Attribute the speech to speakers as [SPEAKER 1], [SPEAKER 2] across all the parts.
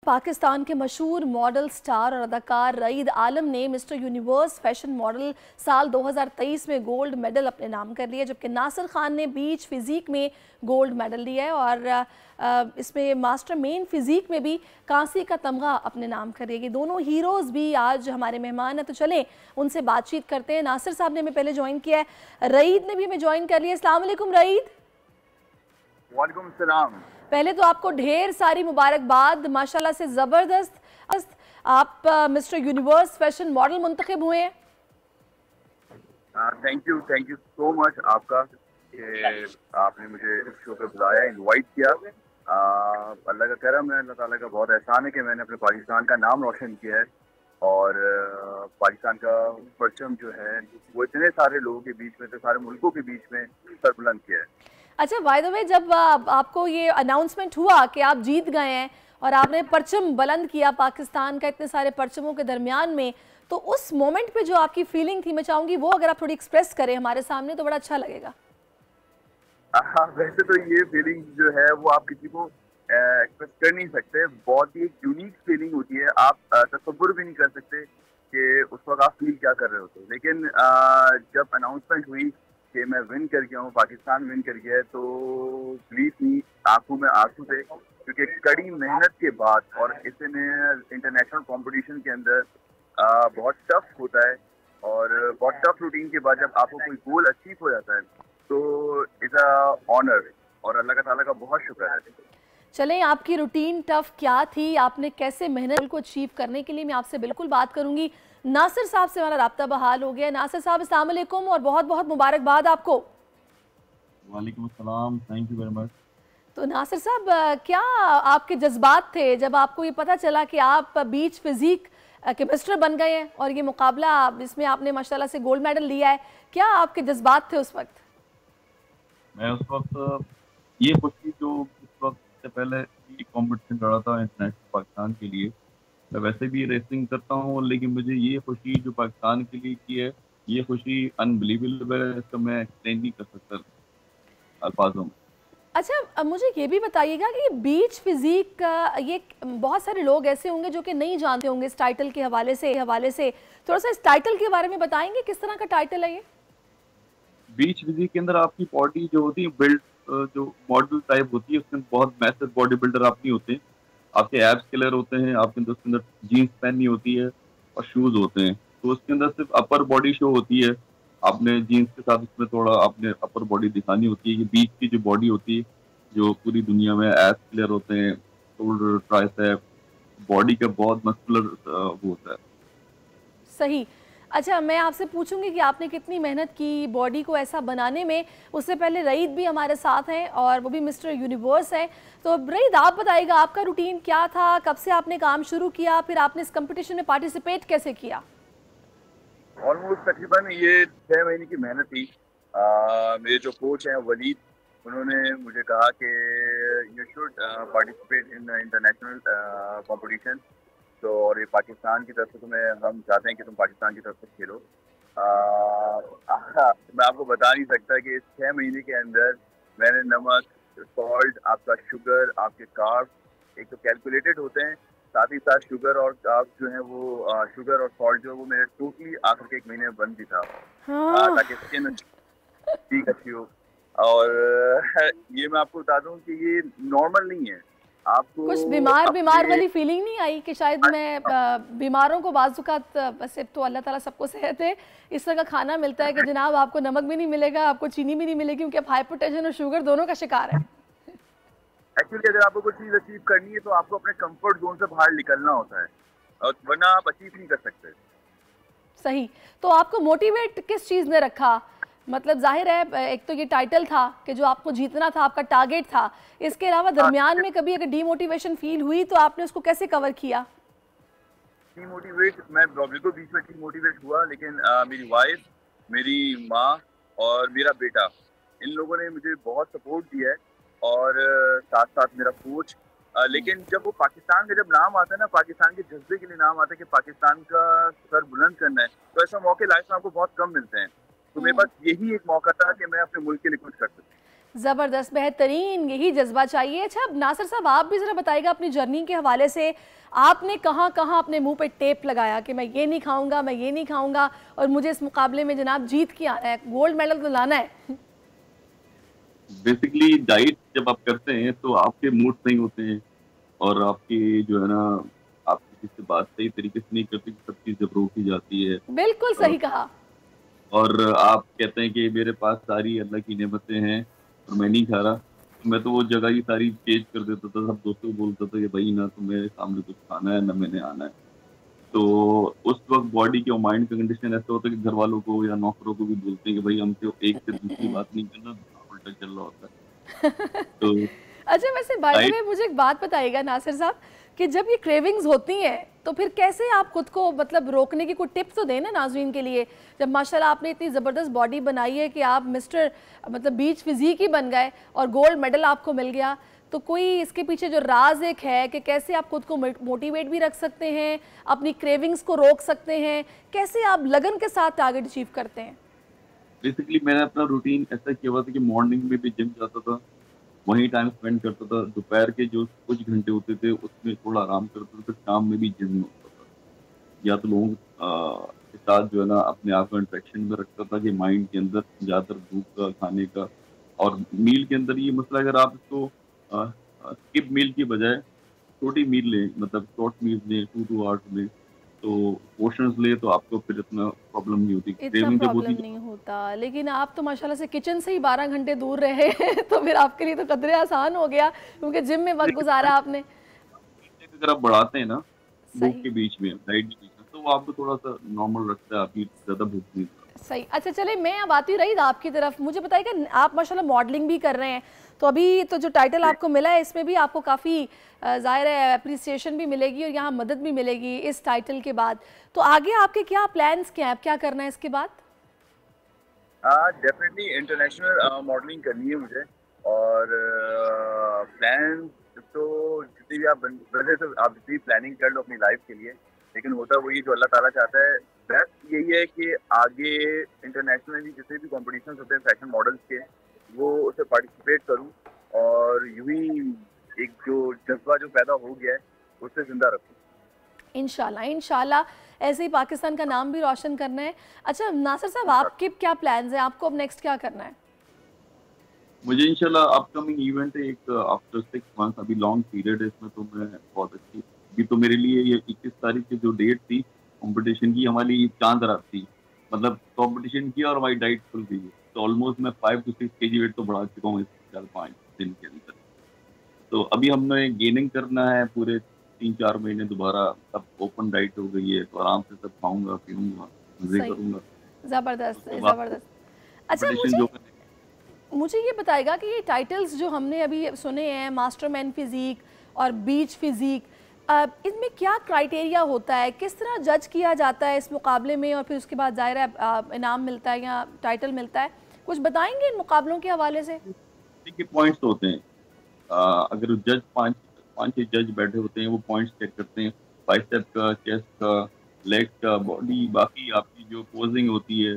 [SPEAKER 1] पाकिस्तान के मशहूर model star और अदाकार रईद आलम ने मिस्टर यूनिवर्स फैशन मॉडल साल 2023 में गोल्ड मेडल अपने नाम कर लिया, जबकि नासिर खान ने बीच फिजिक में गोल्ड मेडल लिया है और इसमें मास्टर मेन फिजिक में भी कांसी का तमगा अपने नाम कर लिया। ये दोनों हीरोज़ भी आज हमारे मेहमान हैं, तो चलें उनसे बातचीत करते हैं। नासिर साहब ने हमें पहले ज्वाइन किया है, रईद ने भी हमें ज्वाइन कर लिया। अस्सलाम वालेकुम रईद।
[SPEAKER 2] वालेकुम सलाम।
[SPEAKER 1] पहले तो आपको ढेर सारी मुबारकबाद, माशाल्लाह से ज़बरदस्त आप मिस्टर यूनिवर्स फैशन मॉडल मुंतखब हुए हैं।
[SPEAKER 2] थैंक यू सो मच आपका कि आपने मुझे इस शो पे बुलाया, इनवाइट किया। अल्लाह का करम है, अल्लाह ताला का बहुत एहसान है कि मैंने अपने पाकिस्तान का नाम रोशन किया है और पाकिस्तान का परचम जो है वो इतने सारे लोगों के बीच में, इतने सारे मुल्कों के बीच में सरबुलंद किया है।
[SPEAKER 1] अच्छा, बाय द वे, जब आपको ये अनाउंसमेंट हुआ कि आप जीत गए हैं और आपने परचम बुलंद किया पाकिस्तान का इतने सारे परचमों के दरमियान में, तो उस मोमेंट पे जो आपकी फीलिंग थी, मैं चाहूँगी वो अगर आप थोड़ी एक्सप्रेस करें हमारे सामने तो बड़ा अच्छा लगेगा।
[SPEAKER 2] हाँ, वैसे तो ये फीलिंग जो है वो आप किसी को एक्सप्रेस कर नहीं सकते। बहुत ही एक यूनिक फीलिंग होती है, आप तसव्वुर भी नहीं कर सकते कि उस वक्त आप फील क्या कर रहे होते। लेकिन जब अनाउंसमेंट हुई कि मैं विन कर गया हूँ, पाकिस्तान विन कर गया है, तो बिलीव मी, आंखों में आंसू थे, क्योंकि कड़ी मेहनत के बाद और इसमें इंटरनेशनल कंपटीशन के अंदर बहुत टफ होता है और बहुत टफ रूटीन के बाद जब आपको कोई गोल अचीव हो जाता है तो इट्स अ ऑनर और अल्लाह का ताला का बहुत शुक्र है।
[SPEAKER 1] चलें, आपकी रूटीन टफ क्या थी, आपने कैसे मेहनत को अचीव करने के लिए मैं आपसे बिल्कुल बात करूंगी। नासिर साहब से हमारा राब्ता बहाल हो गया। नासिर साहब, अस्सलाम वालेकुम और बहुत बहुत मुबारकबाद आपको।
[SPEAKER 3] वालेकुम अस्सलाम, थैंक यू वेरी मच।
[SPEAKER 1] तो नासिर साहब, क्या आपके जज्बात थे जब आपको ये पता चला कि आप बीच फिजिक के मिस्टर बन गए हैं और ये मुकाबला इसमें आपने माशाल्लाह से गोल्ड मेडल लिया है? क्या आपके जज्बात थे उस वक्त?
[SPEAKER 3] मैं उस वक्त ये खुशी जो इस वक्त से पहले कंपटीशन लड़ा था इंटरनेशनल पाकिस्तान के लिए, मैं वैसे भी रेसलिंग करता हूँ, लेकिन मुझे ये खुशी जो पाकिस्तान के लिए की है, ये खुशी अनबिलीवेबल है। इसका मैं एक्सप्लेन नहीं कर सकता अल्फाजों में।
[SPEAKER 1] अच्छा, अब मुझे ये भी बताइएगा कि बीच फिजिक का ये बहुत सारे लोग ऐसे होंगे जो कि नहीं जानते होंगे इस टाइटल के हवाले से थोड़ा सा इस टाइटल के बारे में बताएंगे, किस तरह का टाइटल है ये?
[SPEAKER 3] बीच फिजिक के अंदर आपकी बॉडी जो होती है बिल्ड, जो मॉडल टाइप होती है, उसमें बहुत मैसिव बॉडी बिल्डर आप नहीं होते। आपके एब्स क्लियर होते हैं, आपके अंदर उसके अंदर जीन्स पहननी होती है और शूज होते हैं, तो उसके अंदर सिर्फ अपर बॉडी शो होती है। आपने जीन्स के साथ उसमें थोड़ा आपने अपर बॉडी दिखानी होती है। ये बीच की जो बॉडी होती है, जो पूरी दुनिया में एब्स क्लियर होते हैं, शोल्डर, ट्राइसेप, बॉडी का बहुत मस्कुलर वो होता है।
[SPEAKER 1] सही। अच्छा, मैं आपसे पूछूंगी कि आपने कितनी मेहनत की बॉडी को ऐसा बनाने में। उससे पहले रईद भी हमारे साथ हैं और वो भी मिस्टर यूनिवर्स हैं। तो रईद, आप बताइएगा आपका रूटीन क्या था, कब से आपने काम शुरू किया, फिर आपने इस कंपटीशन में पार्टिसिपेट कैसे किया?
[SPEAKER 2] ऑलमोस्ट तकरीबन ये 6 महीने की मेहनत थी। मेरे जो कोच हैं वलीद, उन्होंने मुझे कहा कि you should participate in international competition, तो और ये पाकिस्तान की तरफ से तुम्हें, हम चाहते हैं कि तुम पाकिस्तान की तरफ से खेलो। मैं आपको बता नहीं सकता कि इस 6 महीने के अंदर मैंने नमक, सॉल्ट, आपका शुगर, आपके कार्ब्स एक तो कैलकुलेटेड होते हैं, साथ ही साथ शुगर और कार्ब्स जो है वो शुगर और सॉल्ट जो है वो मेरे टोटली आखिर के 1 महीने में बंद भी था,
[SPEAKER 1] हाँ।
[SPEAKER 2] ताकि स्किन ठीक अच्छी हो। और ये मैं आपको बता दूं कि ये नॉर्मल नहीं है। आपको
[SPEAKER 1] कुछ बीमार बीमार
[SPEAKER 2] अपने
[SPEAKER 1] वाली फीलिंग नहीं आई कि शायद मैं बीमारों को बाज़-औक़ात, वैसे तो अल्लाह ताला सबको सेहत है, इस तरह का खाना मिलता है कि जनाब आपको नमक भी नहीं मिलेगा, आपको चीनी भी नहीं मिलेगी, क्योंकि आप हाइपरटेंशन और शुगर दोनों का शिकार हैं।
[SPEAKER 2] एक्चुअली अगर आपको कोई चीज़ अचीव करनी है तो आपको अपने कंफर्ट जोन से बाहर निकलना होता है, और वरना आप अचीव नहीं कर सकते।
[SPEAKER 1] सही। तो आपको मोटिवेट किस चीज़ ने रखा? मतलब ज़ाहिर है एक तो ये टाइटल था कि जो आपको जीतना था, आपका टारगेट था। इसके अलावा
[SPEAKER 2] हाँ,
[SPEAKER 1] दरमियान में कभी अगर डीमोटिवेशन फील हुई तो आपने उसको कैसे कवर किया?
[SPEAKER 2] डीमोटिवेट, मैं बिल्कुल बीच में डीमोटिवेट हुआ, लेकिन मेरी वाइफ, मेरी माँ और मेरा बेटा, इन लोगों ने मुझे बहुत सपोर्ट दिया है, और साथ साथ मेरा कोच। लेकिन जब वो पाकिस्तान का जब नाम आता है ना, पाकिस्तान के जज्बे के लिए नाम आता है कि पाकिस्तान का सर बुलंद करना है, तो ऐसा मौके लाइफ में आपको बहुत कम मिलते हैं। तो मेरे पास यही एक मौका था कि मैं अपने मुल्क के लिए कुछ कर सकूं।
[SPEAKER 1] ज़बरदस्त, बेहतरीन, यही जज्बा चाहिए। अच्छा, अब नासिर साहब आप भी ज़रा बताइएगा अपनी जर्नी के हवाले से, आपने कहाँ कहाँ अपने मुंह पे टेप लगाया कि मैं ये नहीं खाऊंगा, मैं ये नहीं खाऊंगा और मुझे इस मुकाबले में जनाब जीत के आना है, गोल्ड मेडल तो लाना है।
[SPEAKER 3] बेसिकली डाइट जब आप करते हैं तो आपके मूड सही होते हैं और आपकी जो है ना, आप किसी से बात सही तरीके से नहीं करते, सब चीज़ जब रोकी जाती है
[SPEAKER 1] बिल्कुल
[SPEAKER 3] और
[SPEAKER 1] सही कहा।
[SPEAKER 3] आप कहते हैं कि मेरे पास सारी अल्लाह की नेमतें हैं और मैं नहीं खा रहा, तो मैं तो वो जगह ही सारी चेंज कर देता था, सब दोस्तों को बोलता था कि भाई ना तो मेरे सामने कुछ खाना है ना मैंने आना है। तो उस वक्त बॉडी के और माइंड का कंडीशन ऐसा होता है कि घर वालों को या नौकरों को भी बोलते हैं कि भाई हमसे एक से दूसरी बात नहीं करना, उल्टा चल रहा होता है। तो
[SPEAKER 1] अच्छा, वैसे बाय द
[SPEAKER 3] डाइट
[SPEAKER 1] वे मुझे एक बात बताइएगा नासिर साहब कि जब ये क्रेविंग्स होती हैं तो फिर कैसे आप खुद को मतलब रोकने की कोई टिप्स तो दें ना नाज़रीन के लिए। जब माशाल्लाह आपने इतनी ज़बरदस्त बॉडी बनाई है कि आप मिस्टर मतलब बीच फिज़ीक ही बन गए और गोल्ड मेडल आपको मिल गया, तो कोई इसके पीछे जो राज एक है कि कैसे आप खुद को मोटिवेट भी रख सकते हैं, अपनी क्रेविंग्स को रोक सकते हैं, कैसे आप लगन के साथ टारगेट अचीव करते हैं?
[SPEAKER 3] बेसिकली मैंने अपना रूटीन ऐसा किया हुआ था कि मॉर्निंग में भी जिम जाता था, वहीं टाइम स्पेंड करता था। दोपहर के जो कुछ घंटे होते थे उसमें थोड़ा आराम करता था, फिर शाम में भी जिम में होता था। या तो लोगों के साथ जो है ना अपने आप को इंटरेक्शन में रखता था कि माइंड के अंदर ज़्यादातर भूख का, खाने का और मील के अंदर ये मसला, अगर आप इसको स्किप मील की बजाय छोटी मील लें, मतलब शॉर्ट मील लें 2 आवर्स में, तो पोर्शंस ले तो आपको फिर इतना प्रॉब्लम नहीं होती।
[SPEAKER 1] इतना
[SPEAKER 3] क्रेविंग जब होती
[SPEAKER 1] प्रॉब्लम नहीं होता, लेकिन आप तो माशाल्लाह से किचन से ही 12 घंटे दूर रहे तो फिर आपके लिए तो कदरे आसान हो गया क्योंकि जिम में वक्त गुजारा आपने।
[SPEAKER 3] अगर आप बढ़ाते हैं ना भूख
[SPEAKER 1] सही
[SPEAKER 3] के बीच में, डाइट के बीच में, तो वो आपको थोड़ा सा नॉर्मल रखता है, आपकी ज़्यादा भूख नहीं लगती।
[SPEAKER 1] सही। अच्छा चले, मैं अब आती रही आपकी तरफ, मुझे बताइएगा आप माशाल्लाह मॉडलिंग भी कर रहे हैं, तो अभी तो जो टाइटल आपको मिला है इसमें भी आपको काफ़ी ज़ाहिर है अप्रिसिएशन भी मिलेगी और यहाँ मदद भी मिलेगी इस टाइटल के बाद। तो आगे आपके क्या प्लान्स, क्या है, क्या करना है इसके बाद?
[SPEAKER 2] डेफिनेटली इंटरनेशनल मॉडलिंग करनी है मुझे और प्लान तो जितनी भी आप वैसे तो आप जितनी प्लानिंग कर लो अपनी लाइफ के लिए, लेकिन होता वही जो अल्लाह ताला चाहता है। बेस्ट यही है कि आगे इंटरनेशनली जितने भी कॉम्पिटिशन होते हैं फैशन मॉडल्स के, वो उससे पार्टिसिपेट करूं और यूं ही एक जो जज्बा जो पैदा हो गया है उससे जिंदा रखूं।
[SPEAKER 1] इंशाल्लाह इंशाल्लाह, ऐसे ही पाकिस्तान का नाम भी रोशन करना है। अच्छा नासिर साहब, आपके क्या प्लान्स हैं, आपको अब नेक्स्ट क्या करना है?
[SPEAKER 3] मुझे इंशाल्लाह अपकमिंग इवेंट है एक आफ्टर 6 मंथ, अभी लॉन्ग पीरियड है इसमें, तो मैं बहुत अच्छी, अभी तो मेरे लिए ये 21 तारीख की जो डेट थी कंपटीशन की, हमारी चांद रात थी। मतलब कंपटीशन किया और हमारी डाइट खुल गई है, तो ऑलमोस्ट मैं 5 to 6 kg वेट तो बढ़ा चुका हूँ इस 4-5 दिन के अंदर। तो अभी हमने गेनिंग करना है पूरे 3-4 महीने दोबारा, सब ओपन डाइट हो गई है, तो आराम से सब खाऊंगा पीऊंगा, मजे
[SPEAKER 1] सही,
[SPEAKER 3] करूंगा।
[SPEAKER 1] ज़बरदस्त
[SPEAKER 3] उसके बाद
[SPEAKER 1] ज़बरदस्त। अच्छा
[SPEAKER 3] कंपटीशन
[SPEAKER 1] मुझे
[SPEAKER 3] जो करेंगे।
[SPEAKER 1] मुझे ये बताएगा कि ये टाइटल्स जो हमने अभी सुने हैं, मास्टरमैन फिज़ीक और बीच फिज़ीक, इनमें क्या क्राइटेरिया होता है, किस तरह जज किया जाता है इस मुकाबले में और फिर उसके बाद ज़ाहिर है इनाम मिलता है या टाइटल मिलता है, कुछ बताएंगे इन मुकाबलों के हवाले से?
[SPEAKER 3] देखिए पॉइंट्स होते हैं, अगर जज 5-6 जज बैठे होते हैं, वो पॉइंट्स चेक करते हैं, बाइसेप का, चेस्ट का, लेग का, बॉडी, बाकी आपकी जो पोजिंग होती है,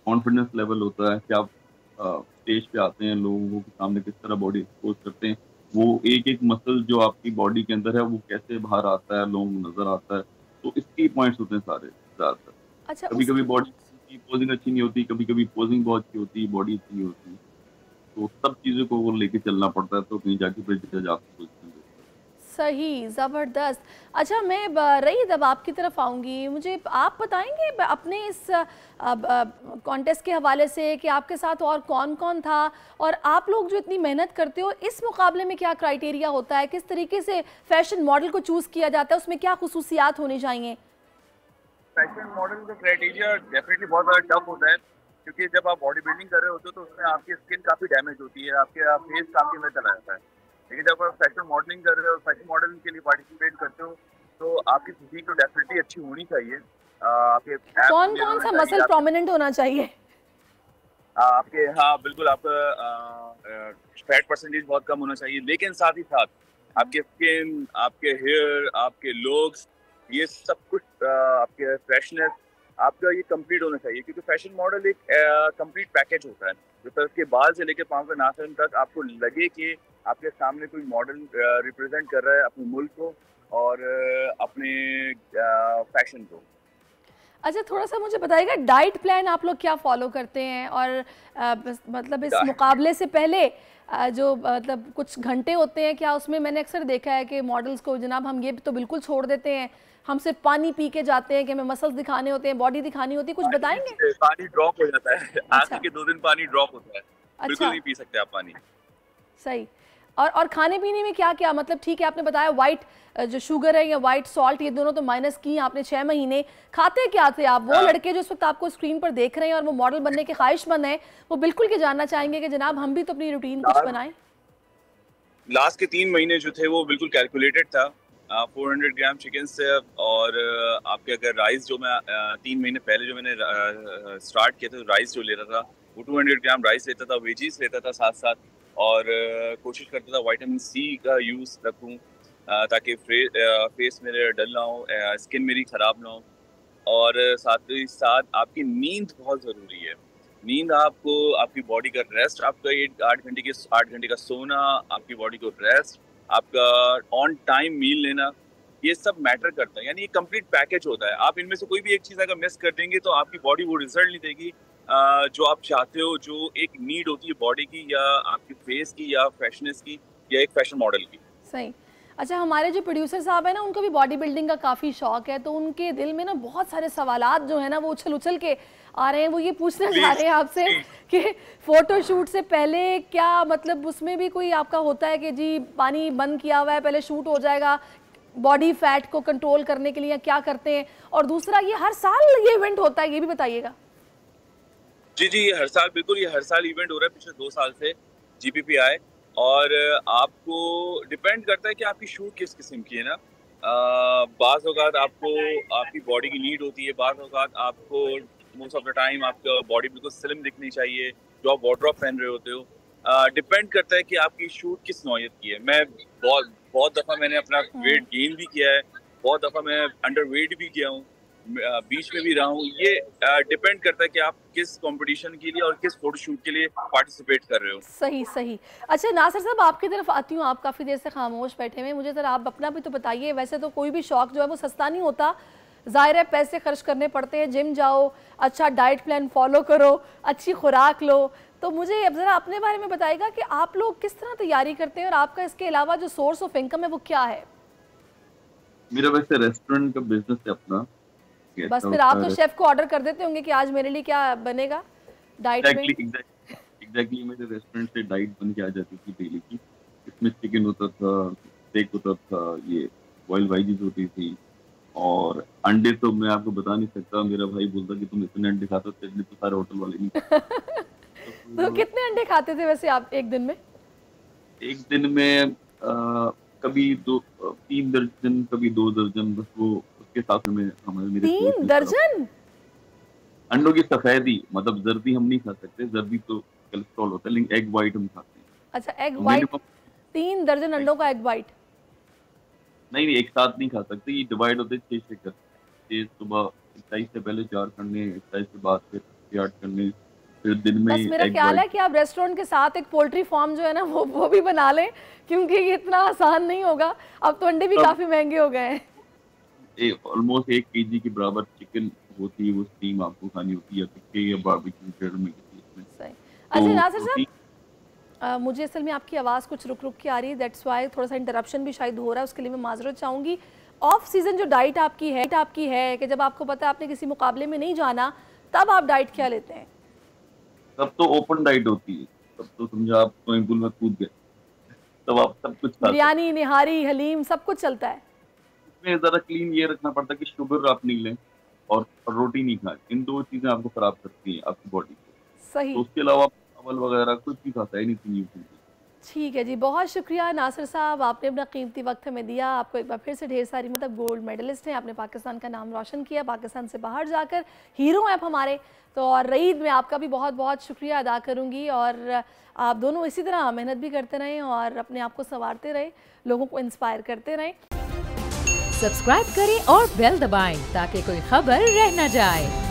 [SPEAKER 3] कॉन्फिडेंस लेवल होता है कि आप स्टेज पे आते हैं लोगों के सामने किस तरह बॉडी एक्सपोज करते हैं, वो एक एक मसल जो आपकी बॉडी के अंदर है वो कैसे बाहर आता है, लोगों को नजर आता है, तो इसके पॉइंट्स होते हैं सारे ज़्यादातर।
[SPEAKER 1] अच्छा
[SPEAKER 3] कभी कभी
[SPEAKER 1] उसके
[SPEAKER 3] बॉडी
[SPEAKER 1] पॉइंट्स।
[SPEAKER 3] की पोजिंग अच्छी नहीं होती, कभी कभी पोजिंग बहुत अच्छी होती है, बॉडी अच्छी नहीं होती, तो सब चीज़ों को वो लेके चलना पड़ता है, तो कहीं जाके फिर जज आपको पोजीशन देता है।
[SPEAKER 1] सही, ज़बरदस्त। अच्छा मैं रही जब आपकी तरफ आऊँगी, मुझे आप बताएंगे अपने इस कॉन्टेस्ट के हवाले से कि आपके साथ और कौन कौन था और आप लोग जो इतनी मेहनत करते हो इस मुकाबले में क्या क्राइटेरिया होता है, किस तरीके से फैशन मॉडल को चूज़ किया जाता है, उसमें क्या खुसूसियात होनी चाहिए?
[SPEAKER 2] फैशन मॉडल का क्राइटेरिया डेफिनेटली बहुत ज़्यादा टफ होता है, क्योंकि जब आप बॉडी बिल्डिंग कर रहे होते हो तो उसमें आपकी स्किन काफ़ी डैमेज होती है, आपके फेस काफ़ी अंदर चला जाता है। लेकिन जब आप फैशन मॉडलिंग कर रहे हो, फैशन मॉडल के लिए पार्टिसिपेट करते हो, तो आपकी फिजिक तो डेफिनेटली अच्छी होनी चाहिए। आपके एब्स
[SPEAKER 1] कौन
[SPEAKER 2] क्लियर
[SPEAKER 1] कौन
[SPEAKER 2] होने
[SPEAKER 1] सा
[SPEAKER 2] चाहिए,
[SPEAKER 1] मसल प्रोमिनेंट होना चाहिए?
[SPEAKER 2] आपके हाँ बिल्कुल, आपका फैट परसेंटेज बहुत कम होना चाहिए, लेकिन साथ ही साथ आपके स्किन, आपके हेयर, आपके लुक्स, ये सब कुछ आपके फ्रेशनेस, आपका ये कंप्लीट होना चाहिए, क्योंकि फैशन मॉडल एक कंप्लीट पैकेज होता है। सर के बाल से लेकर पाँव के नाखून तक आपको लगे कि आपके सामने कोई मॉडल रिप्रेजेंट कर रहा है अपने मुल्क को और अपने फैशन को।
[SPEAKER 1] अच्छा, थोड़ा सा मुझे बताइएगा डाइट प्लान आप लोग क्या फॉलो करते हैं, और मतलब इस मुकाबले से पहले जो मतलब कुछ घंटे होते हैं क्या उसमें, मैंने अक्सर देखा है कि मॉडल्स को जनाब हम ये तो बिल्कुल छोड़ देते हैं, हम सिर्फ पानी पी के जाते हैं कि हमें मसल्स दिखाने होते हैं, बॉडी दिखानी होती है, कुछ बताएंगे?
[SPEAKER 2] पानी ड्रॉप हो जाता है, आखिर के 2 दिन पानी ड्रॉप होता है, बिल्कुल नहीं पी सकते आप पानी।
[SPEAKER 1] सही। और खाने पीने में क्या क्या, मतलब ठीक है आपने बताया वाइट जो शुगर है या वाइट सॉल्ट, ये दोनों तो माइनस की आपने 6 महीने, खाते क्या थे आप? वो लड़के जो इस वक्त आपको स्क्रीन पर देख रहे हैं और वो मॉडल बनने के ख्वाहिशमंद हैं, वो बिल्कुल के जानना चाहेंगे कि जनाब हम भी तो अपनी रूटीन कुछ बनाएं।
[SPEAKER 2] लास्ट के 3 महीने जो थे वो बिल्कुल कैलकुलेटेड था, 400 ग्राम चिकन से, और आपके अगर राइस जो मैं 3 महीने पहले जो मैंने स्टार्ट किया था, राइस जो लेता था वो 200 ग्राम राइस लेता था, वेजीज लेता था साथ साथ, और कोशिश करता था विटामिन सी का यूज़ रखूं ताकि फेस मेरे डल ना हो, स्किन मेरी ख़राब ना हो, और साथ ही साथ आपकी नींद बहुत ज़रूरी है। नींद आपको, आपकी बॉडी का रेस्ट, आपका 8 घंटे का सोना, आपकी बॉडी को रेस्ट, आपका ऑन टाइम मील लेना, ये सब मैटर करता है। यानी ये कंप्लीट पैकेज होता है। आप इनमें से कोई भी एक चीज़ अगर मिस कर देंगे तो आपकी बॉडी वो रिजल्ट नहीं देगी जो आप चाहते हो, जो एक नीड होती है बॉडी की या आपकी फेस की या फैशनेस की या एक फैशन मॉडल की।
[SPEAKER 1] सही। अच्छा, हमारे जो प्रोड्यूसर साहब हैं ना, उनको भी बॉडी बिल्डिंग का काफ़ी शौक है, तो उनके दिल में ना बहुत सारे सवालात जो है ना वो उछल के आ रहे हैं। वो ये पूछना चाह रहे हैं आपसे कि फोटोशूट से पहले क्या, मतलब उसमें भी कोई आपका होता है कि जी पानी बंद किया हुआ है, पहले शूट हो जाएगा, बॉडी फैट को कंट्रोल करने के लिए क्या करते हैं? और दूसरा, ये हर साल ये इवेंट होता है, ये भी बताइएगा।
[SPEAKER 2] जी, ये हर साल, बिल्कुल ये हर साल इवेंट हो रहा है पिछले 2 साल से GPPI, और आपको डिपेंड करता है कि आपकी शूट किस किस्म की है ना। बाज़ औक़ात आपको आपकी बॉडी की नीड होती है, बाज़ औक़ात आपको मोस्ट ऑफ द टाइम आपका बॉडी बिल्कुल स्लिम दिखनी चाहिए जो आप वार्डरोब पहन रहे होते हो। डिपेंड करता है कि आपकी शूट किस नौयत की है। मैं बहुत दफ़ा मैंने अपना वेट गेन भी किया है, बहुत दफ़ा मैं अंडर वेट भी किया हूँ, बीच में भी रहा हूँ। ये डिपेंड करता है कि आप किस कंपटीशन के लिए और किस फोटोशूट के लिए पार्टिसिपेट कर रहे हो।
[SPEAKER 1] सही। अच्छा नासिर साहब, आपकी तरफ आती हूँ, आप काफ़ी देर से खामोश बैठे हुए, मुझे ज़रा आप अपना भी तो बताइए। वैसे तो कोई भी शौक जो है वो सस्ता नहीं होता, ज़ाहिर है पैसे खर्च करने पड़ते हैं, जिम जाओ, अच्छा डाइट प्लान फॉलो करो, अच्छी खुराक लो। तो मुझे अब ज़रा अपने बारे में बताइएगा कि आप लोग किस तरह तैयारी करते हैं और आपका इसके अलावा जो सोर्स ऑफ इनकम है वो क्या है?
[SPEAKER 3] मेरा वैसे रेस्टोरेंट का बिजनेस है अपना।
[SPEAKER 1] बस फिर आप तो शेफ को ऑर्डर कर देते होंगे कि आज मेरे लिए क्या बनेगा डाइट में?
[SPEAKER 3] एग्जैक्टली मेरे रेस्टोरेंट से डाइट बन के आ जाती थी डेली की। इसमें चिकन होता था, स्टेक होता था, ये बॉइल्ड वेजीज होती थी, और अंडे तो मैं आपको बता नहीं सकता। मेरा भाई बोलता कि तुम इतने अंडे खाते हो, इतने तो सारे होटल वाले नहीं।
[SPEAKER 1] तो कितने अंडे खाते थे वैसे आप एक दिन में?
[SPEAKER 3] एक दिन में कभी 3 दर्जन, कभी 2 दर्जन, बस वो उसके साथ में हमारे मेरे
[SPEAKER 1] 3 दर्जन
[SPEAKER 3] अंडों की सफेदी, मतलब जर्दी हम नहीं खा सकते, जर्दी तो कोलेस्ट्रॉल होता है, लेकिन एग वाइट हम खाते हैं।
[SPEAKER 1] अच्छा, एग वाइट 3 दर्जन अंडों का एग वाइट?
[SPEAKER 3] नहीं, एक साथ नहीं खा सकते, ये डिवाइड होते 6 से कर। 6 सुबह एक्सरसाइज से पहले 4 करने, एक्सरसाइज के बाद फिर 8 करने, फिर दिन में।
[SPEAKER 1] बस मेरा ख्याल है कि आप रेस्टोरेंट के साथ एक पोल्ट्री फार्म जो है ना वो भी बना लें, क्योंकि ये इतना आसान नहीं होगा। अब तो अंडे भी काफी महंगे हो गए हैं।
[SPEAKER 3] ऑलमोस्ट 1 kg के बराबर चिकन होती है, वो स्टीम आपको खानी होती है, टिक्के या बारबेक्यू ग्रिल में किसी में।
[SPEAKER 1] सही। अच्छा नासिर साहब, मुझे असल में आपकी आवाज़ कुछ रुक के आ रही है, दैट्स वाई थोड़ा सा इंटरप्शन भी शायद हो रहा है, उसके लिए मैं माजरत चाहूँगी। ऑफ सीजन जो डाइट आपकी है कि जब आपको पता है आपने किसी मुकाबले में नहीं जाना, तब आप डाइट क्या लेते हैं?
[SPEAKER 3] तब तो ओपन डाइट होती है, तब तो समझा आप स्विमिंग पूल में कूद गए, तब आप सब कुछ
[SPEAKER 1] बिरयानी, निहारी, हलीम सब कुछ चलता है।
[SPEAKER 3] इसमें ज़रा क्लीन ये रखना पड़ता है कि शुगर आप नहीं लें और रोटी नहीं खाएं। इन 2 चीज़ें आपको खराब करती हैं आपकी बॉडी को।
[SPEAKER 1] सही।
[SPEAKER 3] तो उसके अलावा चावल वगैरह कुछ भी खाता है नहीं।
[SPEAKER 1] ठीक है जी, बहुत शुक्रिया नासिर साहब, आपने अपना कीमती वक्त हमें दिया। आपको एक बार फिर से ढेर सारी, मतलब गोल्ड मेडलिस्ट हैं, आपने पाकिस्तान का नाम रोशन किया, पाकिस्तान से बाहर जाकर हीरो हैं आप हमारे। तो और रईद में आपका भी बहुत बहुत शुक्रिया अदा करूंगी, और आप दोनों इसी तरह मेहनत भी करते रहें और अपने आप को संवारते रहें, लोगों को इंस्पायर करते रहें।
[SPEAKER 4] सब्सक्राइब करें और बेल दबाएं ताकि कोई खबर रह न जाए।